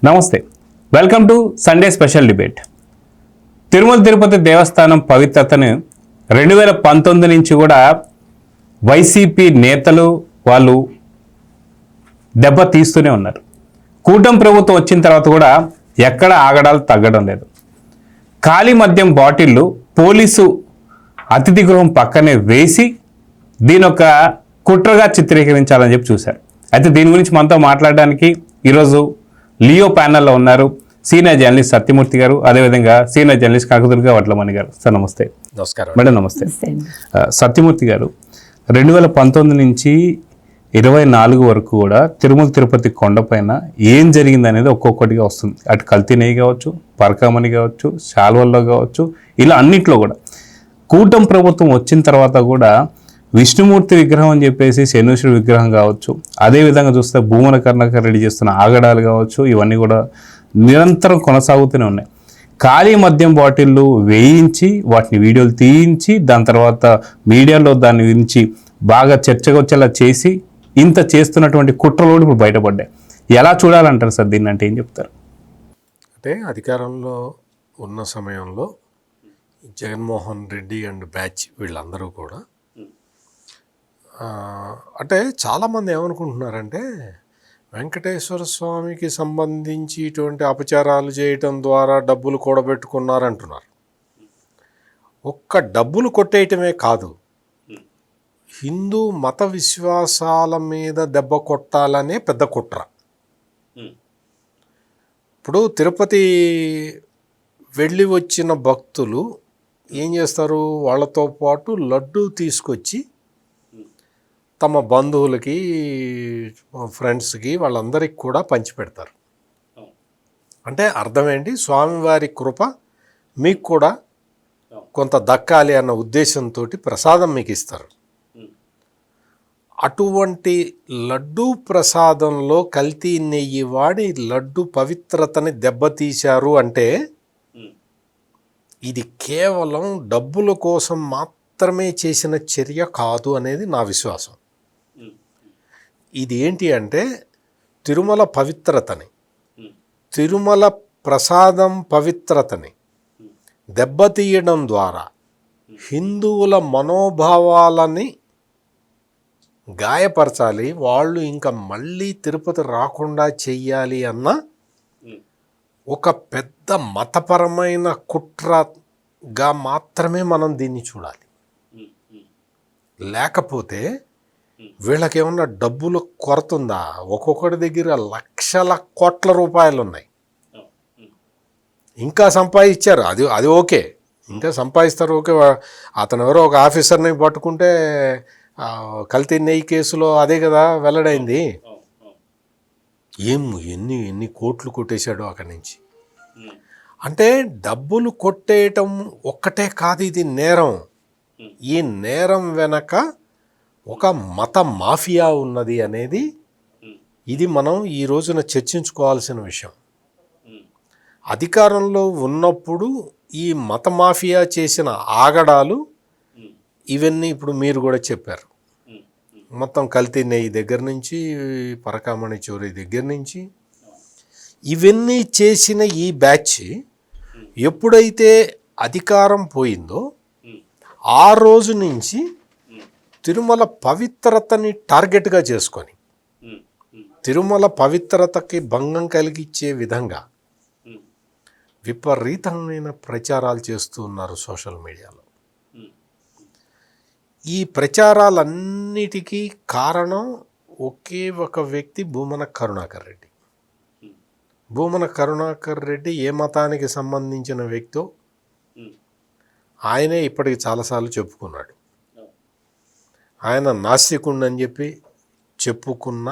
నమస్తే, welcome to Sunday special debate. Tirumala Tirupati దేవస్థానం పవిత్రతను 2019 నుంచి కూడా వైసీపీ నేతలు వాళ్ళు దెబ్బ తీస్తూనే ఉన్నారు. కూటమి ప్రభుత్వం వచ్చిన తర్వాత కూడా ఎక్కడ ఆగడాలు తగ్గడం లేదు. ఖాళీ మద్యం బాటిళ్లు పోలీసు అతిథి గృహం పక్కనే వేసి దీని ఒక కుట్రగా చిత్రీకరించాలని చెప్పి చూశారు. అయితే దీని గురించి మనతో మాట్లాడడానికి ఈరోజు లియో ప్యానెల్లో ఉన్నారు సీనియర్ జర్నలిస్ట్ సత్యమూర్తి గారు, అదేవిధంగా సీనియర్ జర్నలిస్ట్ కనకదుర్గ వడ్లమణి గారు. సార్ నమస్తే. నమస్కారం మేడం. నమస్తే. సత్యమూర్తి గారు, 2019 నుంచి 24 వరకు కూడా తిరుమల తిరుపతి కొండపైన ఏం జరిగింది అనేది ఒక్కొక్కటిగా వస్తుంది. అటు కల్తీ నెయ్యి కావచ్చు, పరకామణి కావచ్చు, శాల్వల్లో కావచ్చు, ఇలా అన్నిట్లో కూడా కూటమి ప్రభుత్వం వచ్చిన తర్వాత కూడా విష్ణుమూర్తి విగ్రహం అని చెప్పేసి శనీశ్వరుడు విగ్రహం కావచ్చు, అదేవిధంగా చూస్తే భూమన కరుణాకర్ రెడ్డి చేస్తున్న ఆగడాలు కావచ్చు, ఇవన్నీ కూడా నిరంతరం కొనసాగుతూనే ఉన్నాయి. ఖాళీ మద్యం బాటిళ్ళు వేయించి వాటిని వీడియోలు తీయించి దాని తర్వాత మీడియాలో దాని గురించి బాగా చర్చగా వచ్చేలా చేసి ఇంత చేస్తున్నటువంటి కుట్రలు కూడా ఇప్పుడు బయటపడ్డాయి. ఎలా చూడాలంటారు సార్ దీన్ని? అంటే ఏం చెప్తారు? అంటే అధికారంలో ఉన్న సమయంలో జగన్మోహన్ రెడ్డి అండ్ బ్యాచ్ వీళ్ళందరూ కూడా అంటే చాలామంది ఏమనుకుంటున్నారంటే వెంకటేశ్వర స్వామికి సంబంధించి ఇటువంటి అపచారాలు చేయటం ద్వారా డబ్బులు కూడబెట్టుకున్నారంటున్నారు. ఒక్క డబ్బులు కొట్టేయటమే కాదు, హిందూ మత విశ్వాసాల మీద దెబ్బ కొట్టాలనే పెద్ద కుట్ర. ఇప్పుడు తిరుపతి వెళ్ళి వచ్చిన భక్తులు ఏం చేస్తారు, వాళ్ళతో పాటు లడ్డు తీసుకొచ్చి తమ బంధువులకి, ఫ్రెండ్స్కి, వాళ్ళందరికీ కూడా పంచిపెడతారు. అంటే అర్థం ఏంటి, స్వామివారి కృప మీకు కూడా కొంత దక్కాలి అన్న ఉద్దేశంతో ప్రసాదం మీకు ఇస్తారు. అటువంటి లడ్డూ ప్రసాదంలో కల్తీ నెయ్యి వాడి లడ్డు పవిత్రతని దెబ్బతీశారు అంటే ఇది కేవలం డబ్బుల కోసం మాత్రమే చేసిన చర్య కాదు అనేది నా విశ్వాసం. ఇది ఏంటి అంటే తిరుమల పవిత్రతని, తిరుమల ప్రసాదం పవిత్రతని దెబ్బతీయడం ద్వారా హిందువుల మనోభావాలని గాయపరచాలి, వాళ్ళు ఇంకా మళ్ళీ తిరుపతి రాకుండా చెయ్యాలి అన్న ఒక పెద్ద మతపరమైన కుట్రగా మాత్రమే మనం దీన్ని చూడాలి. లేకపోతే వీళ్ళకేమన్నా డబ్బులు కొరత ఉందా? ఒక్కొక్కటి దగ్గర లక్షల కోట్ల రూపాయలు ఉన్నాయి, ఇంకా సంపాదించారు. అది ఓకే, ఇంకా సంపాదిస్తారు, ఓకే. అతను ఎవరో ఒక ఆఫీసర్ని పట్టుకుంటే కల్తీ నెయ్యి కేసులో అదే కదా వెల్లడైంది. ఎన్ని కోట్లు కొట్టేశాడో అక్కడి నుంచి. అంటే డబ్బులు కొట్టేయటం ఒక్కటే కాదు, ఇది నేరం. ఈ నేరం వెనక ఒక మత మాఫియా ఉన్నది అనేది ఇది మనం ఈ రోజున చర్చించుకోవాల్సిన విషయం. అధికారంలో ఉన్నప్పుడు ఈ మత మాఫియా చేసిన ఆగడాలు ఇవన్నీ ఇప్పుడు మీరు కూడా చెప్పారు. మొత్తం కల్తీ నెయ్యి దగ్గర నుంచి, పరకామణి చోరీ దగ్గర నుంచి ఇవన్నీ చేసిన ఈ బ్యాచ్ ఎప్పుడైతే అధికారం పోయిందో ఆ రోజు నుంచి తిరుమల పవిత్రతని టార్గెట్గా చేసుకొని తిరుమల పవిత్రతకి భంగం కలిగించే విధంగా విపరీతమైన ప్రచారాలు చేస్తూ ఉన్నారు సోషల్ మీడియాలో. ఈ ప్రచారాలన్నిటికీ కారణం ఒకే ఒక వ్యక్తి, భూమన కరుణాకర్ రెడ్డి. భూమన కరుణాకర్ రెడ్డి ఏ మతానికి సంబంధించిన వ్యక్తో ఆయనే ఇప్పటికి చాలాసార్లు చెప్పుకున్నాడు. ఆయన నాస్తికుణ్ణని చెప్పి చెప్పుకున్న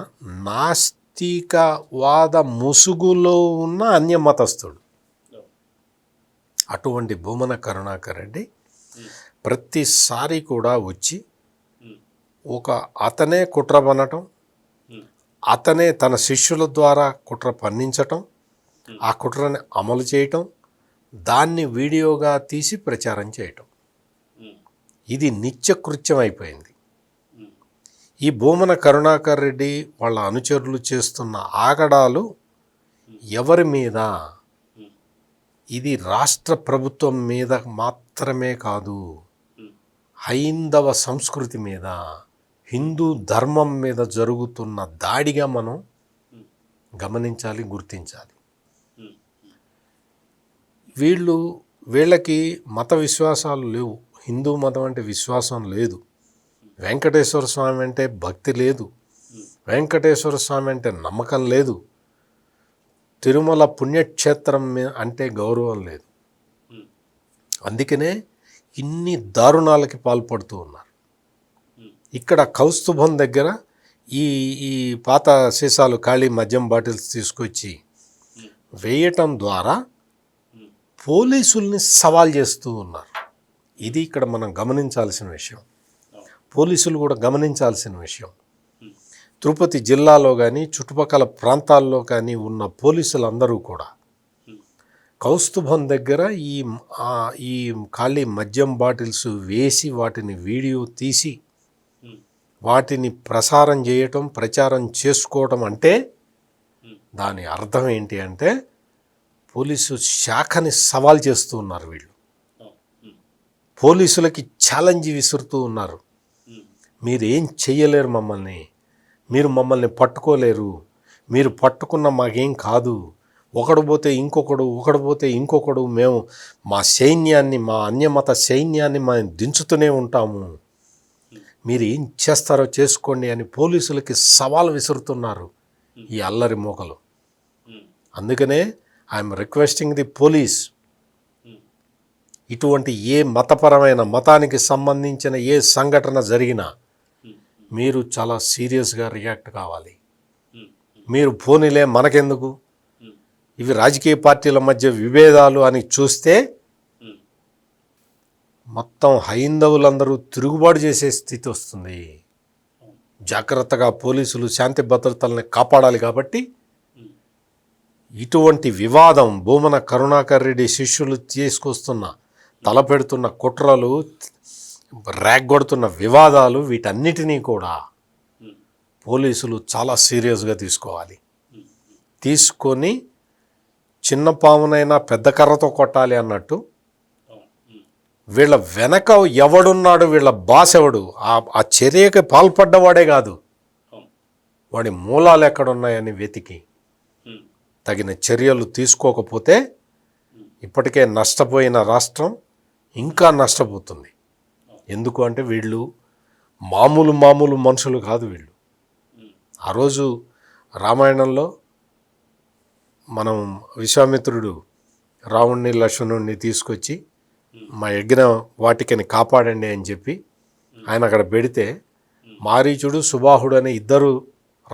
నాస్తికవాద ముసుగులో ఉన్న అన్యమతస్థుడు. అటువంటి భూమన కరుణాకర్ రెడ్డి ప్రతిసారి కూడా వచ్చి అతనే కుట్ర పన్నటం, అతనే తన శిష్యుల ద్వారా కుట్ర పన్నించటం, ఆ కుట్రని అమలు చేయటం, దాన్ని వీడియోగా తీసి ప్రచారం చేయటం, ఇది నిత్యకృత్యం అయిపోయింది. ఈ భూమన కరుణాకర్ రెడ్డి వాళ్ళ అనుచరులు చేస్తున్న ఆగడాలు ఎవరి మీద? ఇది రాష్ట్ర ప్రభుత్వం మీద మాత్రమే కాదు, హైందవ సంస్కృతి మీద, హిందూ ధర్మం మీద జరుగుతున్న దాడిగా మనం గమనించాలి, గుర్తించాలి. వీళ్ళకి మత విశ్వాసాలు లేవు. హిందూ మతం అంటే విశ్వాసం లేదు. వెంకటేశ్వర స్వామి అంటే భక్తి లేదు. వెంకటేశ్వర స్వామి అంటే నమ్మకం లేదు. తిరుమల పుణ్యక్షేత్రం అంటే గౌరవం లేదు. అందుకనే ఇన్ని దారుణాలకి పాల్పడుతూ ఉన్నారు. ఇక్కడ కౌస్తుభం దగ్గర ఈ పాత సీసాలు ఖాళీ మద్యం బాటిల్స్ తీసుకొచ్చి వేయటం ద్వారా పోలీసుల్ని సవాల్ చేస్తూ ఉన్నారు. ఇది ఇక్కడ మనం గమనించాల్సిన విషయం. పోలీసులు కూడా గమనించాల్సిన విషయం. తిరుపతి జిల్లాలో కానీ చుట్టుపక్కల ప్రాంతాల్లో కానీ ఉన్న పోలీసులందరూ కూడా కౌస్తుభం దగ్గర ఈ ఖాళీ మద్యం బాటిల్స్ వేసి వాటిని వీడియో తీసి వాటిని ప్రసారం చేయటం, ప్రచారం చేసుకోవటం అంటే దాని అర్థం ఏంటి అంటే పోలీసు శాఖని సవాల్ చేస్తూ ఉన్నారు. వీళ్ళు పోలీసులకి ఛాలెంజ్ విసురుతూ ఉన్నారు. మీరు ఏం చెయ్యలేరు మమ్మల్ని, మీరు మమ్మల్ని పట్టుకోలేరు, మీరు పట్టుకున్న మాకేం కాదు, ఒకడు పోతే ఇంకొకడు, ఒకడు పోతే ఇంకొకడు, మేము మా సైన్యాన్ని, మా అన్యమత సైన్యాన్ని మేము దించుతూనే ఉంటాము, మీరు ఏం చేస్తారో చేసుకోండి అని పోలీసులకి సవాల్ విసురుతున్నారు ఈ అల్లరి మోకలు. అందుకనే ఐఎమ్ రిక్వెస్టింగ్ ది పోలీస్, ఇటువంటి ఏ మతపరమైన మతానికి సంబంధించిన ఏ సంఘటన జరిగినా మీరు చాలా సీరియస్గా రియాక్ట్ కావాలి. మీరు పోనీలే మనకెందుకు, ఇవి రాజకీయ పార్టీల మధ్య విభేదాలు అని చూస్తే మొత్తం హైందవులందరూ తిరుగుబాటు చేసే స్థితి వస్తుంది. జాగ్రత్తగా పోలీసులు శాంతి భద్రతల్ని కాపాడాలి. కాబట్టి ఇటువంటి వివాదం, భూమన కరుణాకర్ రెడ్డి శిష్యులు తీసుకొస్తున్న, తలపెడుతున్న కుట్రలు, రేగ్గొడుతున్న వివాదాలు, వీటన్నిటినీ కూడా పోలీసులు చాలా సీరియస్గా తీసుకోవాలి. తీసుకొని చిన్న పామునైనా పెద్ద కర్రతో కొట్టాలి అన్నట్టు వీళ్ళ వెనక ఎవడున్నాడు, వీళ్ళ బాస్ ఎవడు, ఆ చర్యకి పాల్పడ్డవాడే కాదు, వాడి మూలాలు ఎక్కడున్నాయని వెతికి తగిన చర్యలు తీసుకోకపోతే ఇప్పటికే నష్టపోయిన రాష్ట్రం ఇంకా నష్టపోతుంది. ఎందుకు అంటే వీళ్ళు మామూలు మనుషులు కాదు. వీళ్ళు ఆ రోజు రామాయణంలో మనం విశ్వామిత్రుడు రావణుని లక్ష్మణుడిని తీసుకొచ్చి మా యజ్ఞ వాటికని కాపాడండి అని చెప్పి ఆయన అక్కడ పెడితే మారీచుడు, సుబాహుడు అనే ఇద్దరు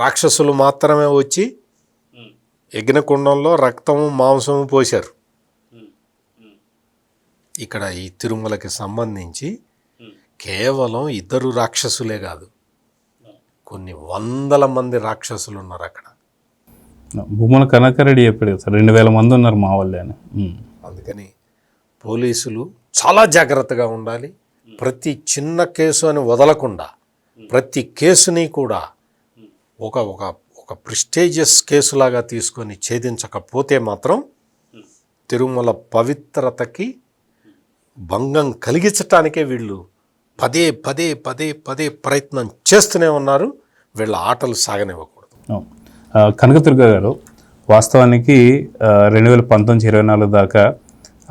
రాక్షసులు మాత్రమే వచ్చి యజ్ఞకుండంలో రక్తము మాంసము పోశారు. ఇక్కడ ఈ తిరుమలకి సంబంధించి కేవలం ఇద్దరు రాక్షసులే కాదు, కొన్ని వందల మంది రాక్షసులు ఉన్నారు అక్కడ. భూమన కనకరెడ్డి చెప్పాడు సార్, 2000 మంది ఉన్నారు మా వాళ్ళే అని. అందుకని పోలీసులు చాలా జాగ్రత్తగా ఉండాలి. ప్రతి చిన్న కేసు అని వదలకుండా ప్రతి కేసుని కూడా ఒక ప్రెస్టీజియస్ కేసులాగా తీసుకొని ఛేదించకపోతే మాత్రం తిరుమల పవిత్రతకి భంగం కలిగించటానికే వీళ్ళు పదే పదే పదే పదే ప్రయత్నం చేస్తూనే ఉన్నారు. వీళ్ళ ఆటలు సాగనివ్వకూడదు. కనకదుర్గ గారు, వాస్తవానికి 2019-24 దాకా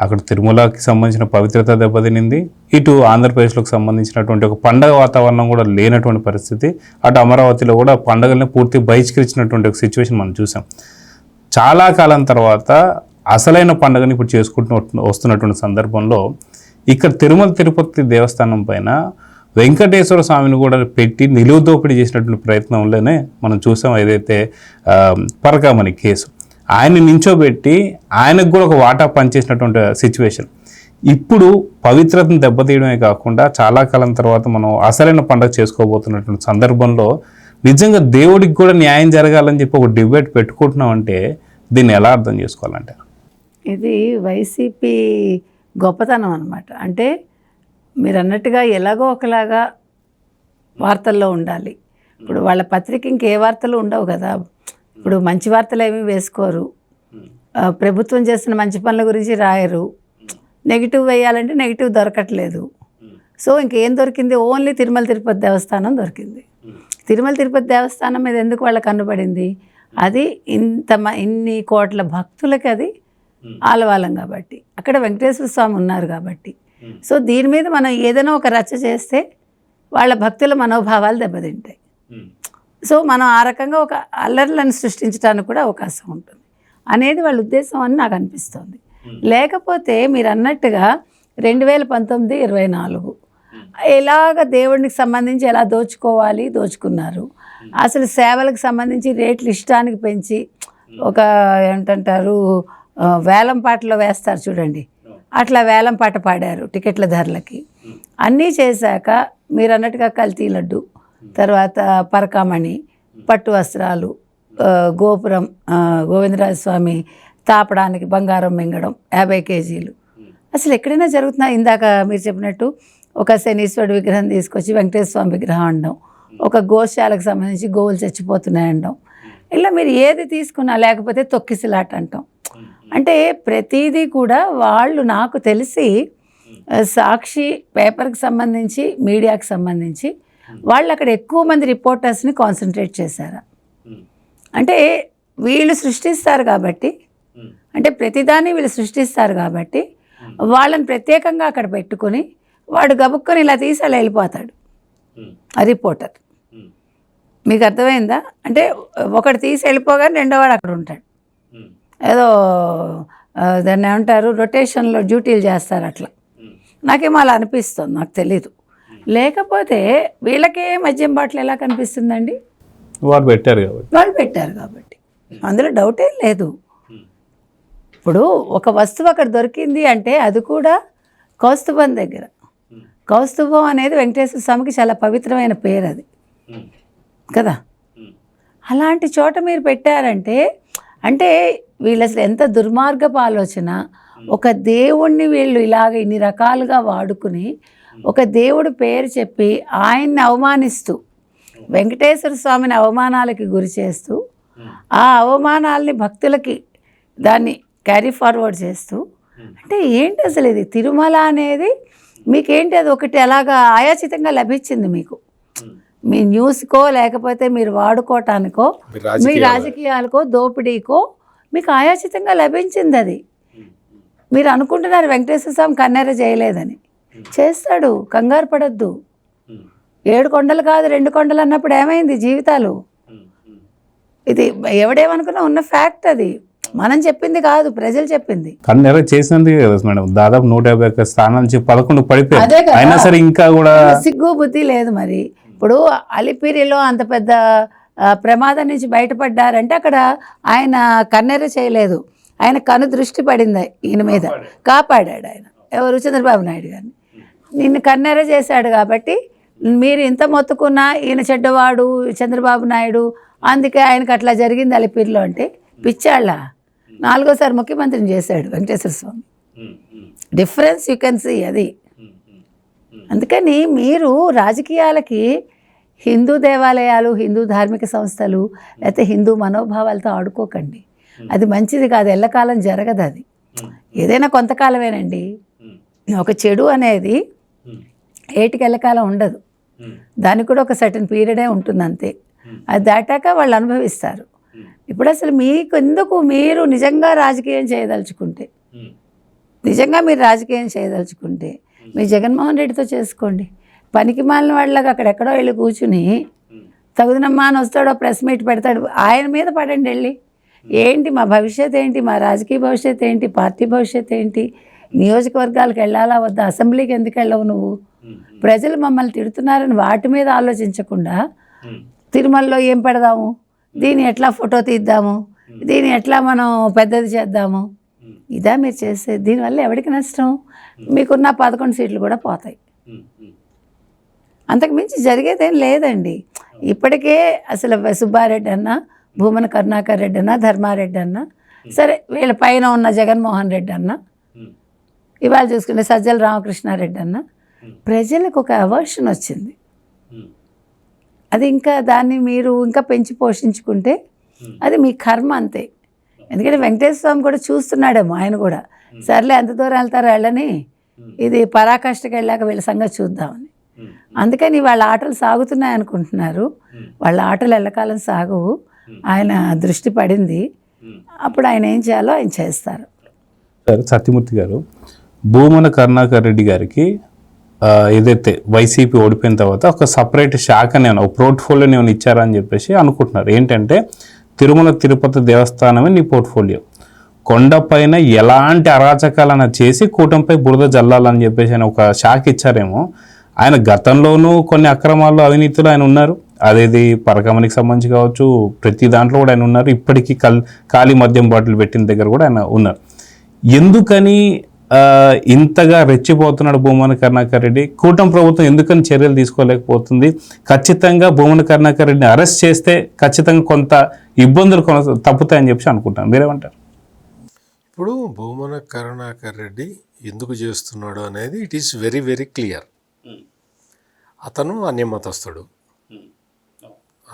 అక్కడ తిరుమలకి సంబంధించిన పవిత్రత దెబ్బతినింది. ఇటు ఆంధ్రప్రదేశ్లోకి సంబంధించినటువంటి ఒక పండగ వాతావరణం కూడా లేనటువంటి పరిస్థితి. అటు అమరావతిలో కూడా పండుగల్ని పూర్తి బహిష్కరించినటువంటి ఒక సిచ్యువేషన్ మనం చూసాం. చాలా కాలం తర్వాత అసలైన పండుగని ఇప్పుడు చేసుకుంటూ వస్తున్నటువంటి సందర్భంలో ఇక్కడ తిరుమల తిరుపతి దేవస్థానం పైన వెంకటేశ్వర స్వామిని కూడా పెట్టి నిలువు దోపిడీ చేసినటువంటి ప్రయత్నంలోనే మనం చూసాం. ఏదైతే పరకామణి కేసు, ఆయన్ని నించోబెట్టి ఆయనకు కూడా ఒక వాటా పనిచేసినటువంటి సిచ్యువేషన్. ఇప్పుడు పవిత్రతను దెబ్బతీయడమే కాకుండా చాలా కాలం తర్వాత మనం అసలైన పండుగ చేసుకోబోతున్నటువంటి సందర్భంలో నిజంగా దేవుడికి కూడా న్యాయం జరగాలని చెప్పి ఒక డిబేట్ పెట్టుకుంటున్నామంటే దీన్ని ఎలా అర్థం చేసుకోవాలంటే? ఇది వైసీపీ గొప్పతనం అన్నమాట. అంటే మీరు అన్నట్టుగా ఎలాగో ఒకలాగా వార్తల్లో ఉండాలి. ఇప్పుడు వాళ్ళ పత్రిక ఇంకే వార్తలు ఉండవు కదా. ఇప్పుడు మంచి వార్తలు ఏమీ వేసుకోరు, ప్రభుత్వం చేస్తున్న మంచి పనుల గురించి రాయరు. నెగిటివ్ వేయాలంటే నెగిటివ్ దొరకట్లేదు. సో ఇంకేం దొరికింది? ఓన్లీ తిరుమల తిరుపతి దేవస్థానం దొరికింది. తిరుమల తిరుపతి దేవస్థానం మీద ఎందుకు వాళ్ళ కన్నుపడింది? అది ఇన్ని కోట్ల భక్తులకి అది ఆలవాలం కాబట్టి, అక్కడ వెంకటేశ్వర స్వామి ఉన్నారు కాబట్టి. సో దీని మీద మనం ఏదైనా ఒక రచ్చ చేస్తే వాళ్ళ భక్తుల మనోభావాలు దెబ్బతింటాయి. సో మనం ఆ రకంగా ఒక అల్లర్లను సృష్టించడానికి కూడా అవకాశం ఉంటుంది అనేది వాళ్ళ ఉద్దేశం అని నాకు అనిపిస్తుంది. లేకపోతే మీరు అన్నట్టుగా 2019-24 ఎలాగ దేవుడికి సంబంధించి ఎలా దోచుకున్నారు. అసలు సేవలకు సంబంధించి రేట్లు ఇష్టానికి పెంచి ఒక ఏంటంటారు వేలం పాటలో వేస్తారు చూడండి, అట్లా వేలం పాట పాడారు టికెట్ల ధరలకి. అన్నీ చేశాక మీరు అన్నట్టుగా కల్తీ లడ్డు, తర్వాత పరకామణి, పట్టు వస్త్రాలు, గోపురం, గోవిందరాజస్వామి తాపడానికి బంగారం మింగడం 50 కేజీలు అసలు ఎక్కడైనా జరుగుతున్నా? ఇందాక మీరు చెప్పినట్టు ఒక శనీశ్వరుడు విగ్రహం తీసుకొచ్చి వెంకటేశ్వర స్వామి విగ్రహం అనడం, ఒక గోశాలకు సంబంధించి గోవులు చచ్చిపోతున్నాయి అనడం, ఇలా మీరు ఏది తీసుకున్నా, లేకపోతే తొక్కిసలాట అంటాం. అంటే ప్రతిదీ కూడా వాళ్ళు నాకు తెలిసి సాక్షి పేపర్కి సంబంధించి మీడియాకి సంబంధించి వాళ్ళు అక్కడ ఎక్కువ మంది రిపోర్టర్స్ని కాన్సన్ట్రేట్ చేశారు. అంటే వీళ్ళు సృష్టిస్తారు కాబట్టి, అంటే ప్రతిదాన్ని వీళ్ళు సృష్టిస్తారు కాబట్టి వాళ్ళని ప్రత్యేకంగా అక్కడ పెట్టుకొని వాడు గబుక్కొని ఇలా తీసి అలా వెళ్ళిపోతాడు ఆ రిపోర్టర్. మీకు అర్థమైందా? అంటే ఒకటి తీసి వెళ్ళిపోగానే రెండోవాడు అక్కడ ఉంటాడు. ఏదో దాన్ని ఏమంటారు, రొటేషన్లో డ్యూటీలు చేస్తారు అట్లా. నాకేమో అలా అనిపిస్తుంది, నాకు తెలీదు. లేకపోతే వీళ్ళకే మద్యం బాటిల్ ఎలా కనిపిస్తుందండి? వాళ్ళు పెట్టారు కాబట్టి అందులో డౌటేం లేదు. ఇప్పుడు ఒక వస్తువు అక్కడ దొరికింది అంటే అది కూడా కౌస్తుభం దగ్గర. కౌస్తుభం అనేది వెంకటేశ్వర స్వామికి చాలా పవిత్రమైన పేరు అది కదా. అలాంటి చోట మీరు పెట్టారంటే అంటే వీళ్ళు అసలు ఎంత దుర్మార్గపు ఆలోచన. ఒక దేవుణ్ణి వీళ్ళు ఇలాగ ఇన్ని రకాలుగా వాడుకుని ఒక దేవుడు పేరు చెప్పి ఆయన్ని అవమానిస్తూ, వెంకటేశ్వర స్వామిని అవమానాలకి గురి చేస్తూ, ఆ అవమానాల్ని భక్తులకి దాన్ని క్యారీ ఫార్వర్డ్ చేస్తూ, అంటే ఏంటి అసలు ఇది? తిరుమల అనేది మీకేంటి, అది ఒకటి అలాగా ఆయాచితంగా లభించింది మీకు, మీ న్యూస్కో లేకపోతే మీరు వాడుకోవటానికో మీ రాజకీయాలకో దోపిడీకో మీకు ఆయాచితంగా లభించింది. అది మీరు అనుకుంటున్నారు వెంకటేశ్వర స్వామి కన్నెర చేయలేదని. చేస్తాడు, కంగారు పడద్దు. 7 కొండలు కాదు 2 కొండలు అన్నప్పుడు ఏమైంది జీవితాలు? ఇది ఎవడేమనుకున్నా ఉన్న ఫ్యాక్ట్, అది మనం చెప్పింది కాదు, ప్రజలు చెప్పింది. కన్నెర చేసినందుకే కదా మేడం దాదాపు 150 స్థానాల నుంచి 11 పడిపోయి, అయినా సరే ఇంకా కూడా సిగ్గు బుద్ధి లేదు. మరి ఇప్పుడు అలిపిరిలో అంత పెద్ద ప్రమాదం నుంచి బయటపడ్డారంటే అక్కడ ఆయన కన్నెర చేయలేదు, ఆయన కను దృష్టి పడింది ఈయన మీద, కాపాడాడు ఆయన. ఎవరు? చంద్రబాబు నాయుడు గారిని. నిన్ను కన్నెర చేశాడు కాబట్టి మీరు ఇంత మొత్తుకున్నా ఈయన చెడ్డవాడు చంద్రబాబు నాయుడు, అందుకే ఆయనకు అట్లా జరిగింది అలిపిరిలో అంటే పిచ్చాళ్ళ. 4వ సారి ముఖ్యమంత్రిని చేశాడు వెంకటేశ్వర స్వామి. డిఫరెన్స్ యూ కెన్ సీ అది. అందుకని మీరు రాజకీయాలకి హిందూ దేవాలయాలు, హిందూ ధార్మిక సంస్థలు లేకపోతే హిందూ మనోభావాలతో ఆడుకోకండి. అది మంచిది కాదు, ఎల్లకాలం జరగదు. అది ఏదైనా కొంతకాలమేనండి. ఒక చెడు అనేది ఏటికి ఎల్లకాలం ఉండదు, దానికి కూడా ఒక సర్టన్ పీరియడే ఉంటుంది అంతే. అది దాటాక వాళ్ళు అనుభవిస్తారు. ఇప్పుడు అసలు మీకు ఎందుకు, మీరు నిజంగా రాజకీయం చేయదలుచుకుంటే, మీరు రాజకీయం చేయదలుచుకుంటే మీరు జగన్మోహన్ రెడ్డితో చేసుకోండి. పనికి మాలిన వాళ్ళకి అక్కడెక్కడో వెళ్ళి కూర్చుని తగుదనమ్మా అని వస్తాడో ప్రెస్ మీట్ పెడతాడు, ఆయన మీద పడండి వెళ్ళి. ఏంటి మా భవిష్యత్ ఏంటి, మా రాజకీయ భవిష్యత్ ఏంటి, పార్టీ భవిష్యత్ ఏంటి, నియోజకవర్గాలకు వెళ్ళాలా వద్దా, అసెంబ్లీకి ఎందుకు వెళ్ళవు నువ్వు, ప్రజలు మమ్మల్ని తిడుతున్నారని వాటి మీద ఆలోచించకుండా తిరుమలలో ఏం పెడదాము, దీన్ని ఎట్లా ఫోటో తీద్దాము, దీన్ని ఎట్లా మనం పెద్దది చేద్దాము, ఇదా మీరు చేసేది. దీనివల్ల ఎవరికి నష్టం? మీకున్న 11 సీట్లు కూడా పోతాయి, అంతకుమించి జరిగేదేం లేదండి. ఇప్పటికే అసలు సుబ్బారెడ్డి అన్న, భూమన కరుణాకర్ రెడ్డి అన్న, ధర్మారెడ్డి అన్న, సరే వీళ్ళ పైన ఉన్న జగన్మోహన్ రెడ్డి అన్న, ఇవాళ చూసుకుంటే సజ్జల రామకృష్ణారెడ్డి అన్న, ప్రజలకు ఒక అవర్షన్ వచ్చింది. అది ఇంకా దాన్ని మీరు ఇంకా పెంచి పోషించుకుంటే అది మీ కర్మ అంతే. ఎందుకంటే వెంకటేశ్వర స్వామి కూడా చూస్తున్నాడేమో ఆయన కూడా, సర్లే ఎంత దూరం వెళ్తారో వెళ్ళని, ఇది పరాకాష్ఠకి వెళ్ళాక వీళ్ళ సంగతి చూద్దామని. అందుకని వాళ్ళ ఆటలు సాగుతున్నాయి అనుకుంటున్నారు. వాళ్ళ ఆటలు ఎల్లకాలం సాగవు. ఆయన దృష్టి పడింది, అప్పుడు ఆయన ఏం చేయాలో ఆయన చేస్తారు. సరే, సత్యమూర్తి గారు, భూమన కరుణాకర్ రెడ్డి గారికి ఏదైతే వైసీపీ ఓడిపోయిన తర్వాత ఒక సపరేట్ శాఖనే ఒక పోర్ట్ఫోలియోని ఏమైనా ఇచ్చారా అని చెప్పేసి అనుకుంటున్నారు. ఏంటంటే తిరుమల తిరుపతి దేవస్థానమే నీ పోర్ట్ఫోలియో, కొండపైన ఎలాంటి అరాచకాలన చేసి కూటమిపై బురద జల్లాలని చెప్పేసి ఆయన ఒక శాఖ ఇచ్చారేమో. ఆయన గతంలోనూ కొన్ని అక్రమాల్లో అవినీతులు ఆయన ఉన్నారు, అదేది పరకమనికి సంబంధించి కావచ్చు, ప్రతి దాంట్లో కూడా ఆయన ఉన్నారు. ఇప్పటికీ ఖాళీ మద్యం బాటిల్ పెట్టిన దగ్గర కూడా ఆయన ఉన్నారు. ఎందుకని ఇంతగా రెచ్చిపోతున్నాడు భూమన కరుణాకర్ రెడ్డి? కూటమి ప్రభుత్వం ఎందుకని చర్యలు తీసుకోలేకపోతుంది? ఖచ్చితంగా భూమన కరుణాకర్ రెడ్డిని అరెస్ట్ చేస్తే ఖచ్చితంగా కొంత ఇబ్బందులు తప్పుతాయని చెప్పి అనుకుంటాను. మీరేమంటారు? ఇప్పుడు భూమన కరుణాకర్ రెడ్డి ఎందుకు చేస్తున్నాడు అనేది it is very very clear. అతను అన్యమతస్థుడు,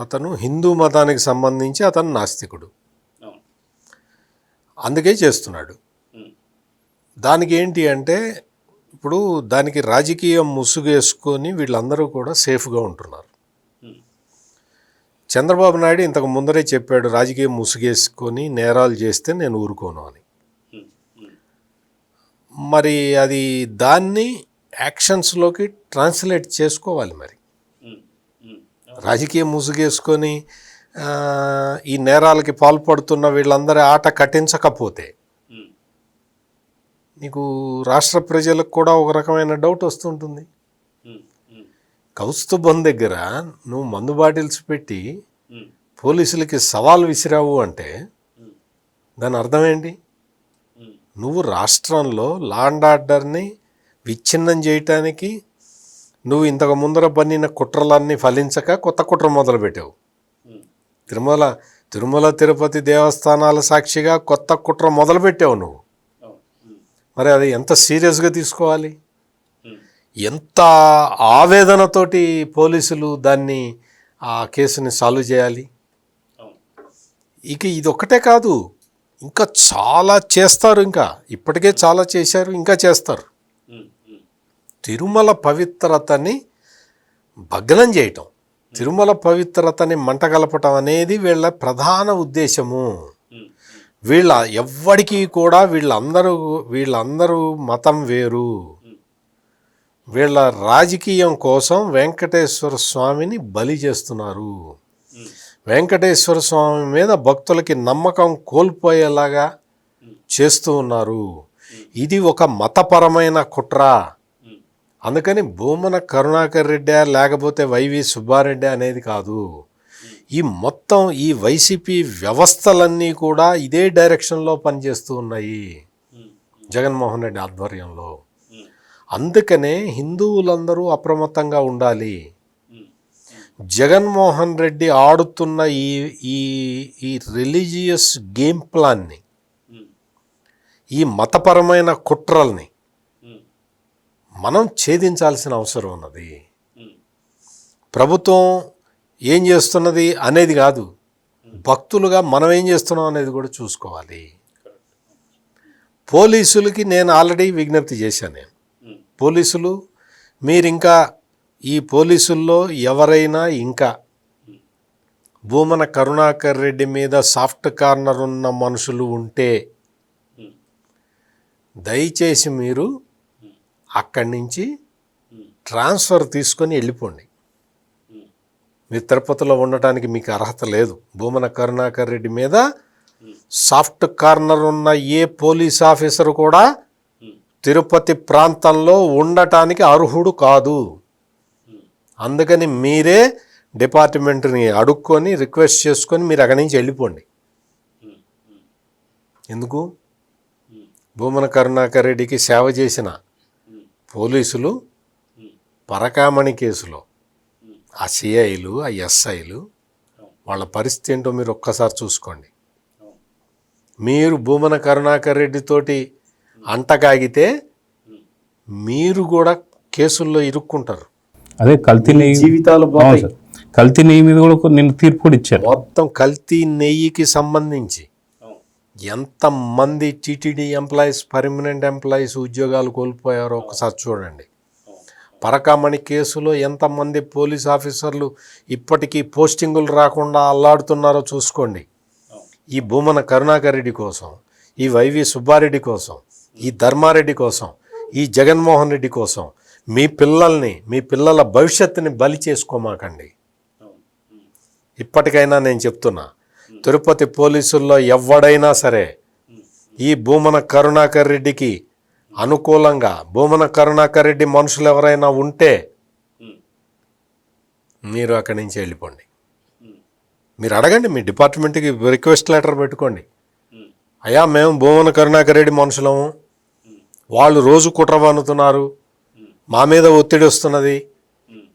అతను హిందూ మతానికి సంబంధించి అతను నాస్తికుడు, అందుకే చేస్తున్నాడు. దానికి ఏంటి అంటే ఇప్పుడు దానికి రాజకీయం ముసుగేసుకొని వీళ్ళందరూ కూడా సేఫ్గా ఉంటున్నారు. చంద్రబాబు నాయుడు ఇంతకు ముందరే చెప్పాడు, రాజకీయం ముసుగేసుకొని నేరాలు చేస్తే నేను ఊరుకోను అని. మరి అది దాన్ని యాక్షన్స్లోకి ట్రాన్స్లేట్ చేసుకోవాలి. మరి రాజకీయం ముసుగేసుకొని ఈ నేరాలకి పాల్పడుతున్న వీళ్ళందరి ఆట కట్టించకపోతే నీకు రాష్ట్ర ప్రజలకు కూడా ఒక రకమైన డౌట్ వస్తుంటుంది. కౌస్తుభం దగ్గర నువ్వు మందు బాటిల్స్ పెట్టి పోలీసులకి సవాల్ విసిరావు అంటే దాని అర్థం ఏంటి? నువ్వు రాష్ట్రంలో లా అండ్ ఆర్డర్ని విచ్ఛిన్నం చేయటానికి నువ్వు ఇంతకు ముందర పన్నిన కుట్రలన్నీ ఫలించక కొత్త కుట్ర మొదలుపెట్టావు. తిరుమల తిరుపతి దేవస్థానాల సాక్షిగా కొత్త కుట్ర మొదలుపెట్టావు నువ్వు. మరి అది ఎంత సీరియస్గా తీసుకోవాలి? ఎంత ఆవేదనతోటి పోలీసులు దాన్ని ఆ కేసుని సాల్వ్ చేయాలి? ఇక ఇది ఒక్కటే కాదు, ఇంకా చాలా చేస్తారు. ఇంకా ఇప్పటికే చాలా చేశారు, ఇంకా చేస్తారు. తిరుమల పవిత్రతని భగ్నం చేయటం, తిరుమల పవిత్రతని మంటగలపటం అనేది వీళ్ళ ప్రధాన ఉద్దేశము. ఎవ్వడికి కూడా వీళ్ళందరూ మతం వేరు. వీళ్ళ రాజకీయం కోసం వెంకటేశ్వర స్వామిని బలి చేస్తున్నారు. వెంకటేశ్వర స్వామి మీద భక్తులకి నమ్మకం కోల్పోయేలాగా చేస్తూ ఉన్నారు. ఇది ఒక మతపరమైన కుట్ర. అందుకని భూమన కరుణాకర్ రెడ్డి లేకపోతే వైవి సుబ్బారెడ్డి అనేది కాదు, ఈ మొత్తం ఈ వైసీపీ వ్యవస్థలన్నీ కూడా ఇదే డైరెక్షన్లో పనిచేస్తూ ఉన్నాయి జగన్మోహన్ రెడ్డి ఆధ్వర్యంలో. అందుకనే హిందువులందరూ అప్రమత్తంగా ఉండాలి. జగన్మోహన్ రెడ్డి ఆడుతున్న ఈ రిలీజియస్ గేమ్ ప్లాన్ని, ఈ మతపరమైన కుట్రల్ని మనం ఛేదించాల్సిన అవసరం ఉన్నది. ప్రభుత్వం ఏం చేస్తున్నది అనేది కాదు, భక్తులుగా మనం ఏం చేస్తున్నాం అనేది కూడా చూసుకోవాలి. పోలీసులకి నేను ఆల్రెడీ విజ్ఞప్తి చేశాను. పోలీసులు మీరు ఇంకా ఈ పోలీసుల్లో ఎవరైనా ఇంకా భూమన కరుణాకర్ రెడ్డి మీద సాఫ్ట్ కార్నర్ ఉన్న మనుషులు ఉంటే దయచేసి మీరు అక్కడి నుంచి ట్రాన్స్ఫర్ తీసుకొని వెళ్ళిపోండి. మీరు తిరుపతిలో ఉండటానికి మీకు అర్హత లేదు. భూమన కరుణాకర్ రెడ్డి మీద సాఫ్ట్ కార్నర్ ఉన్న ఏ పోలీస్ ఆఫీసర్ కూడా తిరుపతి ప్రాంతంలో ఉండటానికి అర్హుడు కాదు. అందుకని మీరే డిపార్ట్మెంట్ని అడుక్కొని రిక్వెస్ట్ చేసుకొని మీరు అక్కడి నుంచి వెళ్ళిపోండి. ఎందుకు? భూమన కరుణాకర్ రెడ్డికి సేవ చేసిన పోలీసులు పరకామణి కేసులో ఆ సిఐలు, ఆ ఎస్ఐలు వాళ్ళ పరిస్థితి ఏంటో మీరు ఒక్కసారి చూసుకోండి. మీరు భూమన కరుణాకర్ రెడ్డితోటి అంటకాగితే మీరు కూడా కేసుల్లో ఇరుక్కుంటారు. అదే కల్తీ నెయ్యి జీవితాలు కల్తీ నెయ్యి మీద కూడా నిన్న తీర్పు కూడా ఇచ్చారు. మొత్తం కల్తీ నెయ్యికి సంబంధించి ఎంతమంది టీటీడీ ఎంప్లాయీస్, పర్మనెంట్ ఎంప్లాయీస్ ఉద్యోగాలు కోల్పోయారో ఒకసారి చూడండి. పరకామణి కేసులో ఎంతమంది పోలీస్ ఆఫీసర్లు ఇప్పటికీ పోస్టింగులు రాకుండా అల్లాడుతున్నారో చూసుకోండి. ఈ భూమన కరుణాకర్ రెడ్డి కోసం, ఈ వైవి సుబ్బారెడ్డి కోసం, ఈ ధర్మారెడ్డి కోసం, ఈ జగన్మోహన్ రెడ్డి కోసం మీ పిల్లల్ని, మీ పిల్లల భవిష్యత్తుని బలి చేసుకోమాకండి. ఇప్పటికైనా నేను చెప్తున్నా, తిరుపతి పోలీసుల్లో ఎవడైనా సరే ఈ భూమన కరుణాకర్ రెడ్డికి అనుకూలంగా, భూమన కరుణాకర్ రెడ్డి మనుషులు ఎవరైనా ఉంటే మీరు అక్కడి నుంచి వెళ్ళిపోండి. మీరు అడగండి, మీ డిపార్ట్మెంట్కి రిక్వెస్ట్ లెటర్ పెట్టుకోండి. అయ్యా, మేము భూమన కరుణాకర్ రెడ్డి మనుషులము, వాళ్ళు రోజు కుట్ర పన్నుతున్నారు, మా మీద ఒత్తిడి వస్తున్నది,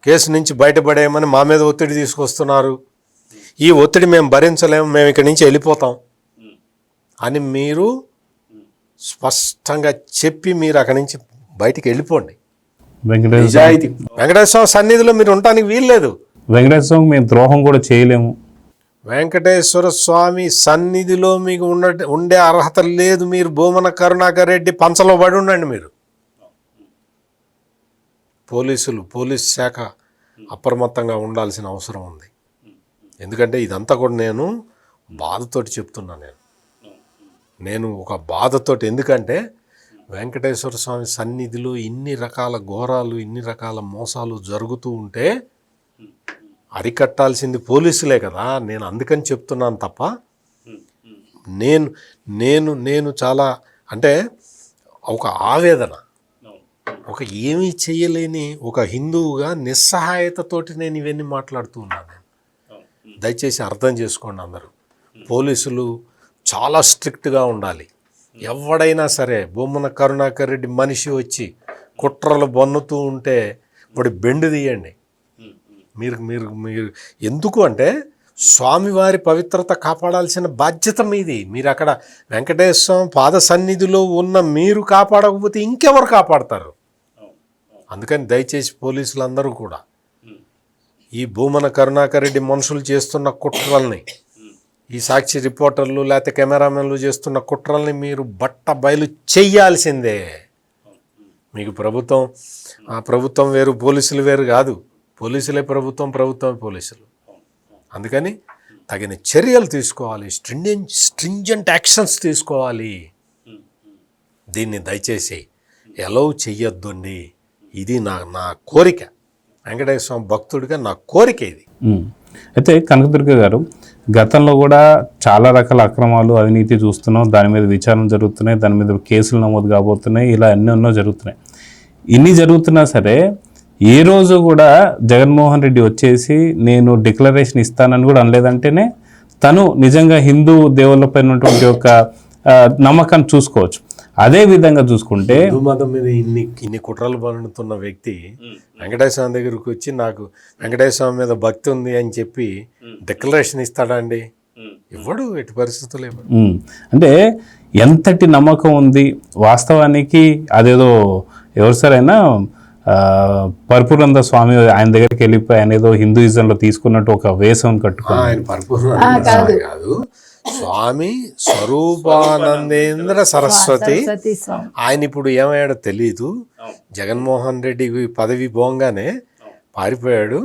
కేసు నుంచి బయటపడేయమని మా మీద ఒత్తిడి తీసుకొస్తున్నారు, ఈ ఒత్తిడి మేము భరించలేము, మేము ఇక్కడి నుంచి వెళ్ళిపోతాం అని మీరు స్పష్టంగా చెప్పి మీరు అక్కడి నుంచి బయటికి వెళ్ళిపోండి. నిజాయితీ వెంకటేశ్వర సన్నిధిలో మీరు ఉండటానికి వీల్లేదు. వెంకటేశ్వర మేము ద్రోహం కూడా చేయలేము. వెంకటేశ్వర స్వామి సన్నిధిలో మీకు ఉండే అర్హత లేదు. మీరు భూమన కరుణాకర్ రెడ్డి పంచలో పడి ఉండండి. మీరు పోలీస్ శాఖ అప్రమత్తంగా ఉండాల్సిన అవసరం ఉంది. ఎందుకంటే ఇదంతా కూడా నేను బాధతోటి చెప్తున్నా. నేను ఒక బాధతోటి, ఎందుకంటే వెంకటేశ్వర స్వామి సన్నిధిలో ఇన్ని రకాల ఘోరాలు, ఇన్ని రకాల మోసాలు జరుగుతూ ఉంటే అరికట్టాల్సింది పోలీసులే కదా. నేను అందుకని చెప్తున్నాను తప్ప నేను నేను నేను చాలా అంటే ఒక ఆవేదన, ఒక ఏమీ చేయలేని ఒక హిందువుగా నిస్సహాయతతోటి నేను ఇవన్నీ మాట్లాడుతూ ఉన్నాను. దయచేసి అర్థం చేసుకోండి అందరూ. పోలీసులు చాలా స్ట్రిక్ట్గా ఉండాలి. ఎవడైనా సరే భూమన కరుణాకర్ రెడ్డి మనిషి వచ్చి కుట్రలు బన్నుతూ ఉంటే వాడి బెండు తీయండి. మీరు మీరు మీరు ఎందుకు అంటే స్వామివారి పవిత్రత కాపాడాల్సిన బాధ్యత మీది. మీరు అక్కడ వెంకటేశ్వర పాద సన్నిధిలో ఉన్న మీరు కాపాడకపోతే ఇంకెవరు కాపాడతారు? అందుకని దయచేసి పోలీసులందరూ కూడా ఈ భూమన కరుణాకర్ రెడ్డి మనుషులు చేస్తున్న కుట్రల్ని, ఈ సాక్షి రిపోర్టర్లు లేకపోతే కెమెరామెన్లు చేస్తున్న కుట్రల్ని మీరు బట్ట బయలు చెయ్యాల్సిందే. మీకు ప్రభుత్వం వేరు, పోలీసులు వేరు కాదు. పోలీసులే ప్రభుత్వం, ప్రభుత్వమే పోలీసులు. అందుకని తగిన చర్యలు తీసుకోవాలి, స్ట్రింజెంట్ యాక్షన్స్ తీసుకోవాలి. దీన్ని దయచేసి ఎలౌ చెయ్యొద్దండి. ఇది నా కోరిక, వెంకటేశ్వర స్వామి భక్తుడిగా నా కోరిక ఇది. అయితే కనకదుర్గ గారు, గతంలో కూడా చాలా రకాల అక్రమాలు, అవినీతి చూస్తున్నాం. దాని మీద విచారణ జరుగుతున్నాయి, దాని మీద కేసులు నమోదు కాబోతున్నాయి, ఇలా ఎన్నెన్నో జరుగుతున్నాయి. ఇన్ని జరుగుతున్నా సరే ఏ రోజు కూడా జగన్మోహన్ రెడ్డి వచ్చేసి నేను డిక్లరేషన్ ఇస్తానని కూడా అనలేదంటేనే తను నిజంగా హిందూ దేవుళ్ళపై ఉన్నటువంటి ఒక నమ్మకాన్ని చూసుకోవచ్చు. అదే విధంగా చూసుకుంటే హిందూ మతం మీద ఇన్ని కుట్రలు పన్నుతున్న వ్యక్తి వెంకటేశ్వర స్వామి దగ్గరికి వచ్చి నాకు వెంకటేశ్వర స్వామి మీద భక్తి ఉంది అని చెప్పి డిక్లరేషన్ ఇస్తాడా అండి? ఇవ్వడు, ఎట్టి పరిస్థితులు ఇవ్వడు. అంటే ఎంతటి నమ్మకం ఉంది వాస్తవానికి. అదేదో ఎవరు సరైనా పర్పురంద స్వామి ఆయన దగ్గరికి వెళ్ళిపోయి ఆయన ఏదో హిందూయిజంలో తీసుకున్నట్టు ఒక వేషం కట్టుకుని, ఆయన పర్పురంద స్వామి కాదు, స్వామి స్వరూపానందేంద్ర సరస్వతి. ఆయన ఇప్పుడు ఏమయ్యాడో తెలీదు. జగన్మోహన్ రెడ్డి పదవి పోగానే పారిపోయాడు.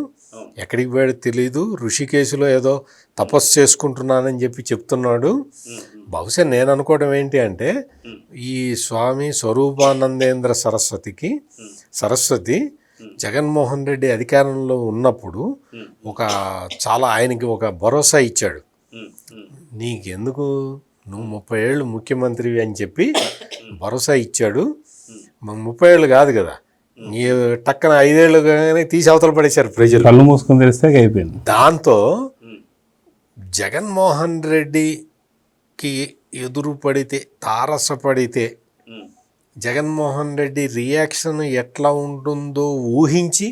ఎక్కడికి పోయాడో తెలీదు. ఋషికేశులో ఏదో తపస్సు చేసుకుంటున్నానని చెప్పి చెప్తున్నాడు. బహుశా నేను అనుకోవడం ఏంటి అంటే ఈ స్వామి స్వరూపానందేంద్ర సరస్వతి జగన్మోహన్ రెడ్డి అధికారంలో ఉన్నప్పుడు ఆయనకి ఒక భరోసా ఇచ్చాడు. నీకెందుకు, నువ్వు 30 ఏళ్ళు ముఖ్యమంత్రివి అని చెప్పి భరోసా ఇచ్చాడు. 30 ఏళ్ళు కాదు కదా, టక్కన 5 ఏళ్ళుగానే తీసి అవతల పడేశారు ప్రజలు. కళ్ళు మూసుకొని తెలిస్తే అయిపోయింది. దాంతో జగన్మోహన్ రెడ్డికి ఎదురు పడితే, తారసపడితే జగన్మోహన్ రెడ్డి రియాక్షన్ ఎట్లా ఉంటుందో ఊహించి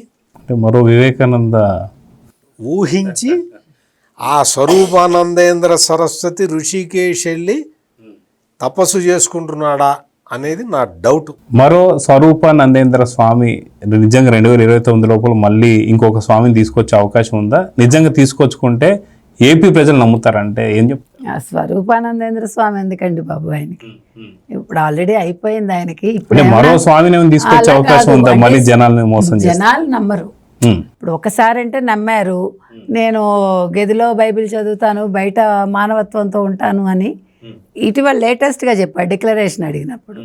మరో వివేకానంద ఆ స్వరూపానందేంద్ర సరస్వతి ఋషికేశ్ వెళ్ళి తపస్సు చేసుకుంటున్నాడా అనేది నా డౌట్. మరో స్వరూపానందేంద్ర స్వామి నిజంగా 2029 లోపల మళ్ళీ ఇంకొక స్వామిని తీసుకొచ్చే అవకాశం ఉందా? నిజంగా తీసుకొచ్చుకుంటే ఏపీ ప్రజలు నమ్ముతారంటే ఏం చెప్తారు? ఆ స్వరూపానందేంద్ర స్వామి ఎందుకండి బాబు ఆయనకి? ఇప్పుడు ఆల్రెడీ అయిపోయింది ఆయనకి. ఇప్పుడు అంటే మరో ఏమన్నా- స్వామిని ఏమైనా తీసుకొచ్చే అలా అవకాశం కాదు. ఉందా? అంటే మళ్ళీ జనాల్ని మోసం చేసి జనాలు నమ్మరు. ఇప్పుడు ఒకసారి అంటే నమ్మారు, నేను గదిలో బైబిల్ చదువుతాను, బయట మానవత్వంతో ఉంటాను అని ఇటీవల లేటెస్ట్గా చెప్పాడు డిక్లరేషన్ అడిగినప్పుడు.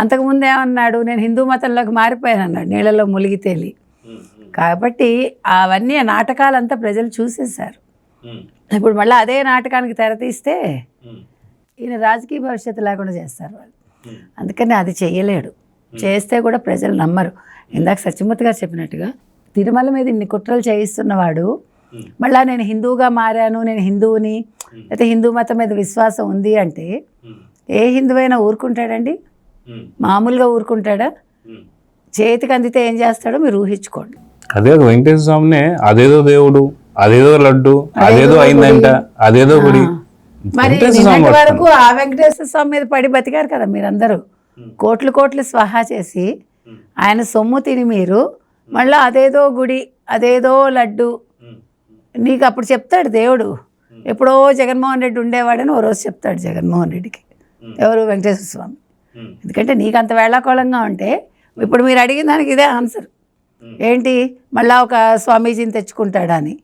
అంతకుముందు ఏమన్నాడు, నేను హిందూ మతంలోకి మారిపోయాను అన్నాడు, నీళ్ళలో మునిగి తేలి. కాబట్టి అవన్నీ ఆ నాటకాలంతా ప్రజలు చూసేశారు. ఇప్పుడు మళ్ళీ అదే నాటకానికి తెరతీస్తే ఈయన రాజకీయ భవిష్యత్తు లేకుండా చేస్తారు వాళ్ళు. అందుకని అది చెయ్యలేడు. చేస్తే కూడా ప్రజలు నమ్మరు. ఇందాక సత్యమూర్తి గారు చెప్పినట్టుగా తిరుమల మీద ఇన్ని కుట్రలు చేయిస్తున్నవాడు మళ్ళీ నేను హిందువుగా మారాను, నేను హిందువుని, అయితే హిందూ మతం మీద విశ్వాసం ఉంది అంటే ఏ హిందువైనా ఊరుకుంటాడండి? మామూలుగా ఊరుకుంటాడా? చేతికి అందితే ఏం చేస్తాడో మీరు ఊహించుకోండి. అదే వెంకటేశ్వర స్వామినే అదేదో దేవుడు, అదేదో లడ్డు, అదేదో అయిందంట, అదేదో గుడి. మరి నిన్నటి వరకు ఆ వెంకటేశ్వర స్వామి మీద పడి బతికారు కదా మీరందరూ. కోట్లు కోట్లు స్వహా చేసి ఆయన సొమ్ము తిని మీరు మళ్ళీ అదేదో గుడి, అదేదో లడ్డు. నీకు అప్పుడు చెప్తాడు దేవుడు, ఎప్పుడో జగన్మోహన్ రెడ్డి ఉండేవాడని ఓ రోజు చెప్తాడు జగన్మోహన్ రెడ్డికి. ఎవరు? వెంకటేశ్వర స్వామి. ఎందుకంటే నీకు అంత వేళాకోళంగా ఉంటే ఇప్పుడు మీరు అడిగిన దానికి ఇదే ఆన్సర్ ఏంటి, మళ్ళా ఒక స్వామీజీని తెచ్చుకుంటాడా అని.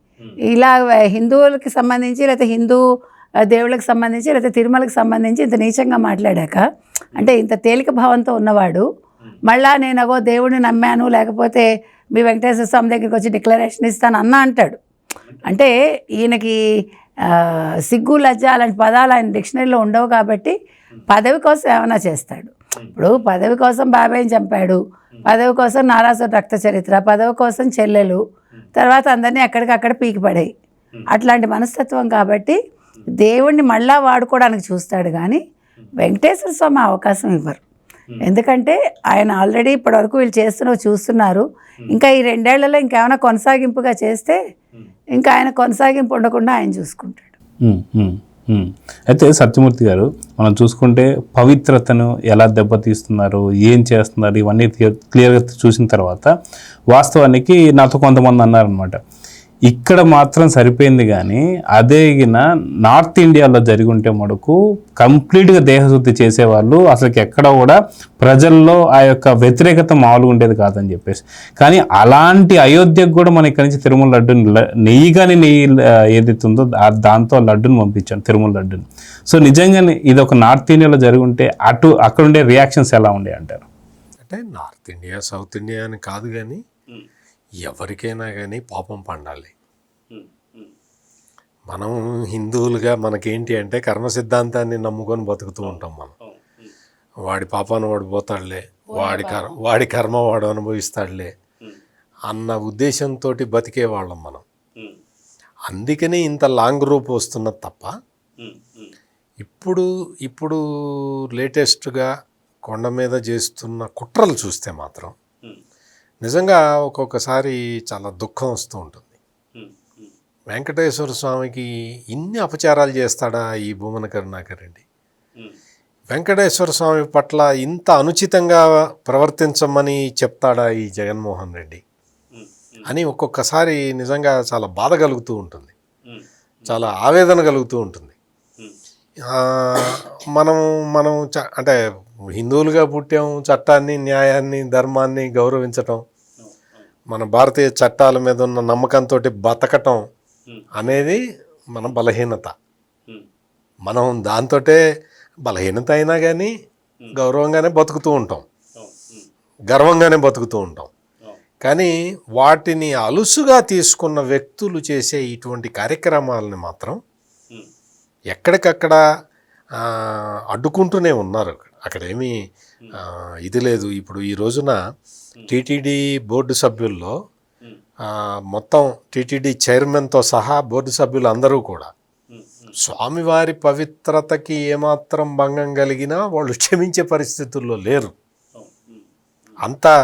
ఇలా హిందువులకి సంబంధించి లేకపోతే హిందూ దేవుళ్ళకి సంబంధించి లేకపోతే తిరుమలకి సంబంధించి ఇంత నీచంగా మాట్లాడాక, అంటే ఇంత తేలిక భావంతో ఉన్నవాడు మళ్ళా నేను అగో దేవుడిని నమ్మాను, లేకపోతే మీ వెంకటేశ్వర స్వామి దగ్గరికి వచ్చి డిక్లరేషన్ ఇస్తాను అన్న అంటాడు. అంటే ఈయనకి సిగ్గు, లజ్జ అలాంటి పదాలు ఆయన డిక్షనరీలో ఉండవు కాబట్టి పదవి కోసం ఏమైనా చేస్తాడు. ఇప్పుడు పదవి కోసం బాబాయ్ని చంపాడు, పదవి కోసం నారాసుర రక్త చరిత్ర, పదవి కోసం చెల్లెలు, తర్వాత అందరినీ అక్కడికక్కడ పీకిపడాయి. అట్లాంటి మనస్తత్వం కాబట్టి దేవుణ్ణి మళ్ళా వాడుకోవడానికి చూస్తాడు కానీ వెంకటేశ్వర స్వామి అవకాశం ఇవ్వరు. ఎందుకంటే ఆయన ఆల్రెడీ ఇప్పటివరకు వీళ్ళు చూస్తున్నారు. ఇంకా ఈ 2 ఏళ్లలో ఇంకేమైనా కొనసాగింపుగా చేస్తే ఇంకా ఆయన కొనసాగింపు ఉండకుండా ఆయన చూసుకుంటాడు. అయితే సత్యమూర్తి గారు, మనం చూసుకుంటే పవిత్రతను ఎలా దెబ్బతీస్తున్నారు, ఏం చేస్తున్నారు, ఇవన్నీ క్లియర్గా చూసిన తర్వాత వాస్తవానికి నాతో కొంతమంది అన్నారనమాట, ఇక్కడ మాత్రం సరిపోయింది కానీ అదే నార్త్ ఇండియాలో జరిగి ఉంటే మటుకు కంప్లీట్గా దేహశుద్ధి చేసేవాళ్ళు, అసలుకి ఎక్కడ కూడా ప్రజల్లో ఆ యొక్క వ్యతిరేకత మామూలుగా ఉండేది కాదని చెప్పేసి. కానీ అలాంటి అయోధ్యకు కూడా మనం ఇక్కడి నుంచి తిరుమల లడ్డుని నెయ్యి ఏదైతే ఉందో దాంతో లడ్డుని పంపించాను, తిరుమల లడ్డుని. సో నిజంగానే ఇది ఒక నార్త్ ఇండియాలో జరిగి ఉంటే అక్కడ ఉండే రియాక్షన్స్ ఎలా ఉండే అంటారు? అంటే నార్త్ ఇండియా సౌత్ ఇండియా అని కాదు కానీ ఎవరికైనా కానీ పాపం పండాలి. మనం హిందువులుగా మనకేంటి అంటే కర్మ సిద్ధాంతాన్ని నమ్ముకొని బతుకుతూ ఉంటాం. మనం వాడి పాపాన్ని వాడు పోతాడులే, వాడి కర్మ వాడు అనుభవిస్తాడులే అన్న ఉద్దేశంతో బతికేవాళ్ళం మనం. అందుకని ఇంత లాంగ్ రూప్ వస్తున్నది తప్ప ఇప్పుడు లేటెస్ట్గా కొండ మీద చేస్తున్న కుట్రలు చూస్తే మాత్రం నిజంగా ఒక్కొక్కసారి చాలా దుఃఖం వస్తూ ఉంటుంది. వెంకటేశ్వర స్వామికి ఇన్ని అపచారాలు చేస్తాడా ఈ భూమన కరుణాకర్ రెడ్డి? వెంకటేశ్వర స్వామి పట్ల ఇంత అనుచితంగా ప్రవర్తించమని చెప్తాడా ఈ జగన్మోహన్ రెడ్డి అని ఒక్కొక్కసారి నిజంగా చాలా బాధ కలుగుతూ ఉంటుంది, చాలా ఆవేదన కలుగుతూ ఉంటుంది. మనం అంటే హిందువులుగా పుట్టాము, చట్టాన్ని, న్యాయాన్ని, ధర్మాన్ని గౌరవించటం, మన భారతీయ చట్టాల మీద ఉన్న నమ్మకంతో బతకటం అనేది మన బలహీనత. మనం దాంతో బలహీనత అయినా కానీ గౌరవంగానే బతుకుతూ ఉంటాం, గర్వంగానే బతుకుతూ ఉంటాం. కానీ వాటిని అలుసుగా తీసుకున్న వ్యక్తులు చేసే ఇటువంటి కార్యక్రమాలని మాత్రం ఎక్కడికక్కడ అడ్డుకుంటూనే ఉన్నారు. అక్కడేమీ ఇది లేదు. ఇప్పుడు ఈ రోజున టీటీడీ బోర్డు సభ్యుల్లో మొత్తం టీటీడీ చైర్మన్తో సహా బోర్డు సభ్యులు అందరూ కూడా స్వామివారి పవిత్రతకి ఏమాత్రం భంగం కలిగినా వాళ్ళు క్షమించే పరిస్థితుల్లో లేరు. అంతా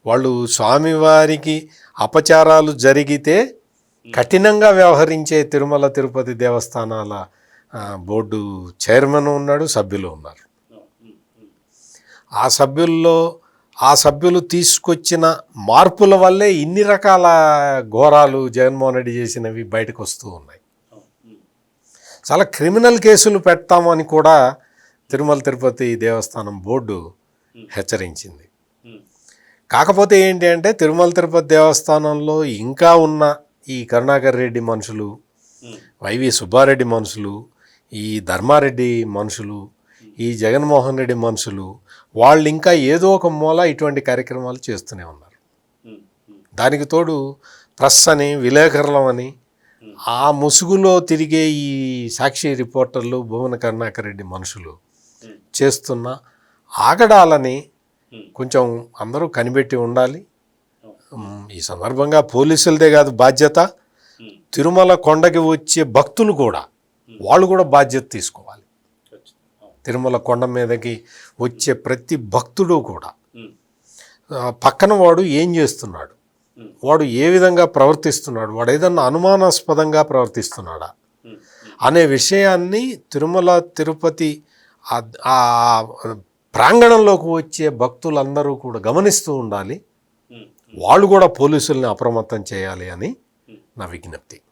వాళ్ళు స్వామివారికి అపచారాలు జరిగితే కఠినంగా వ్యవహరించే తిరుమల తిరుపతి దేవస్థానాల బోర్డు చైర్మన్ ఉన్నాడు, సభ్యులు ఉన్నారు. ఆ సభ్యులు తీసుకొచ్చిన మార్పుల వల్లే ఇన్ని రకాల ఘోరాలు జగన్మోహన్ రెడ్డి చేసినవి బయటకు వస్తూ ఉన్నాయి. చాలా క్రిమినల్ కేసులు పెడతామని కూడా తిరుమల తిరుపతి దేవస్థానం బోర్డు హెచ్చరించింది. కాకపోతే ఏంటి అంటే తిరుమల తిరుపతి దేవస్థానంలో ఇంకా ఉన్న ఈ కరుణాకర్ రెడ్డి మనుషులు, వైవి సుబ్బారెడ్డి మనుషులు, ఈ ధర్మారెడ్డి మనుషులు, ఈ జగన్మోహన్ రెడ్డి మనుషులు, వాళ్ళు ఇంకా ఏదో ఒక మూల ఇటువంటి కార్యక్రమాలు చేస్తూనే ఉన్నారు. దానికి తోడు ప్రెస్ అని, విలేకరులం అని, ఆ ముసుగులో తిరిగే ఈ సాక్షి రిపోర్టర్లు, భువన కరుణాకర్ రెడ్డి మనుషులు చేస్తున్న ఆగడాలని కొంచెం అందరూ కనిపెట్టి ఉండాలి. ఈ సందర్భంగా పోలీసులదే కాదు బాధ్యత, తిరుమల కొండకి వచ్చే భక్తులు కూడా వాళ్ళు కూడా బాధ్యత తీసుకోవాలి. తిరుమల కొండ మీదకి వచ్చే ప్రతి భక్తుడు కూడా పక్కన వాడు ఏం చేస్తున్నాడు, వాడు ఏ విధంగా ప్రవర్తిస్తున్నాడు, వాడు ఏదన్నా అనుమానాస్పదంగా ప్రవర్తిస్తున్నాడా అనే విషయాన్ని తిరుమల తిరుపతి ఆ ప్రాంగణంలోకి వచ్చే భక్తులందరూ కూడా గమనిస్తూ ఉండాలి. వాళ్ళు కూడా పోలీసుల్ని అప్రమత్తం చేయాలి అని నా విజ్ఞప్తి.